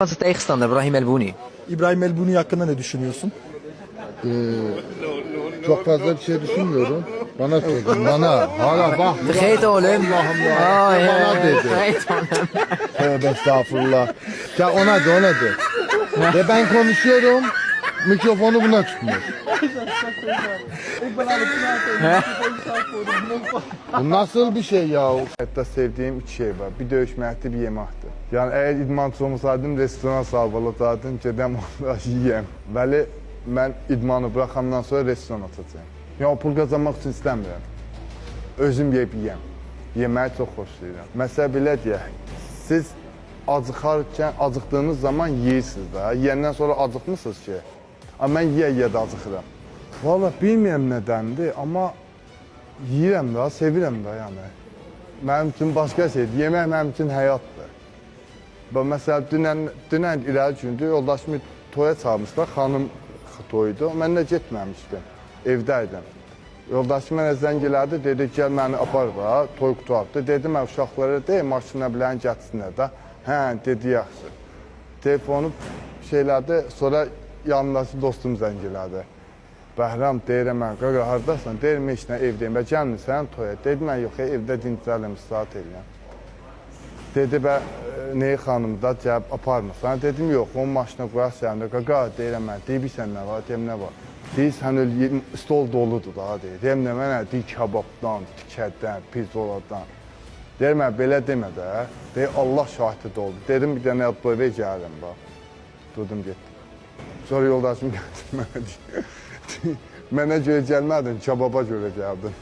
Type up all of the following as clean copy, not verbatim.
Nasıl tegenstander İbrahim Elbuni? İbrahim Elbuni hakkında ne düşünüyorsun? Çok fazla bir şey düşünmüyorum. Bana sordun, bana. Hala bak. Vergeet oğlum. Allah'ım ya. Bana dedi. Vergeet oğlum. Tövbe estağfurullah. Ya ona de. Ve ben konuşuyorum. Mikrofonu buna tutmuş. Bu nasıl bir şey ya? Hayatta sevdiğim üç şey var. Bir dövüşməkdir, bir yeməkdir. Yani eğer idmançı olmasaydım restoran sahibi olacaqdım, gedəm onda yiyəm. Bəli, mən idmanı bıraxandan sonra restoran açacağım. Yəni pul qazanmaq üçün istəmirəm. Özüm yeyib yiyəm. Yeməyi çox xoşlayıram. Məsələ belə deyək, siz acıqdığınız zaman yeyirsiniz də. Yiyəndən sonra acıqmısınız ki? Amma mən yeyə də acıqıram. Valla bilmirəm nədəndir, amma yiyirəm də, sevirəm də yəni. Mənim üçün başqa şeydir, yemək mənim üçün həyatdır. Məsələn, dünən irəli gündür, yoldaşımı toya çağırmışlar, xanım toydu, mən də getməmişdim, evdəydim. Yoldaşım mənə zəng elədi, dedi, gəl məni apar da, toy qutardı. Dedi, mən uşaqlara deyim, maşına bilən gətirsinlər də. Hə, dedi, yaxşı. Telefonu şeylədi, sonra yanındakı dostum zəng elədi. Bəhram, deyirəm mən, qaqa, haradasan? Deyirəm, heç nə, evdəyim, və gəlmirsən toya. Dedi, mən yox, evdə dincələm, istirahat edirəm. Dedi, neyi xanım da cəb aparmırsan? Dedim, yox, onun maşına qoyaq səndə, qaqa, deyirəm mən, deyirsən nə var, deyim nə var? Deyir, sən stol doludur da, deyir. Deyim nə mənə, deyir, kababdan, tikədən, pirzoladan. Deyir, mən belə demə də, deyir, Allah şahidi də oldu. Dedim, bir dənə böylə gəlirəm, bax. Durdum, getdim. Sonra yoldaşım gəldi mənə deyir. Mənə görə gəlmədin, kababa görə gəldin.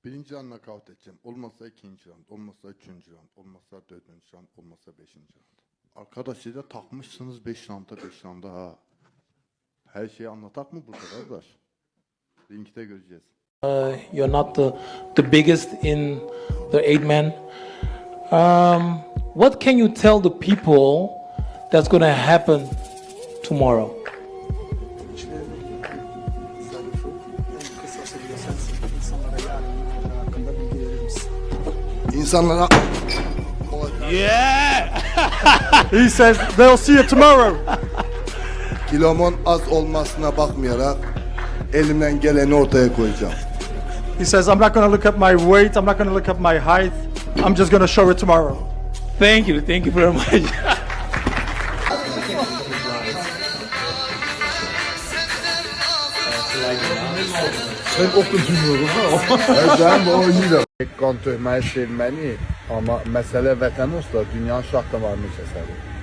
Birinci round nakavt edeceğim. Olmazsa ikinci round, olmazsa üçüncü round, olmazsa dördüncü round, olmazsa beşinci round. Arkadaş siz de takmışsınız 5 rounda ha. Her şeyi anlatak mı burada arkadaş? Linkte göreceğiz. You're not the biggest in the 8-man. What can you tell the people that's going to happen tomorrow? İnsanlara... Yeah! He says they'll see you tomorrow. Kilomun az olmasına bakmayarak elimden geleni ortaya koyacağım. He says, I'm not going to look at my weight, I'm not going to look at my height, I'm just going to show it tomorrow. Thank you very much. Sen okudun ha? Ben de oynayacağım. Qan töhməyi sevməni, amma məsələ vətən olsa dünyanın şah damarını kəsərik.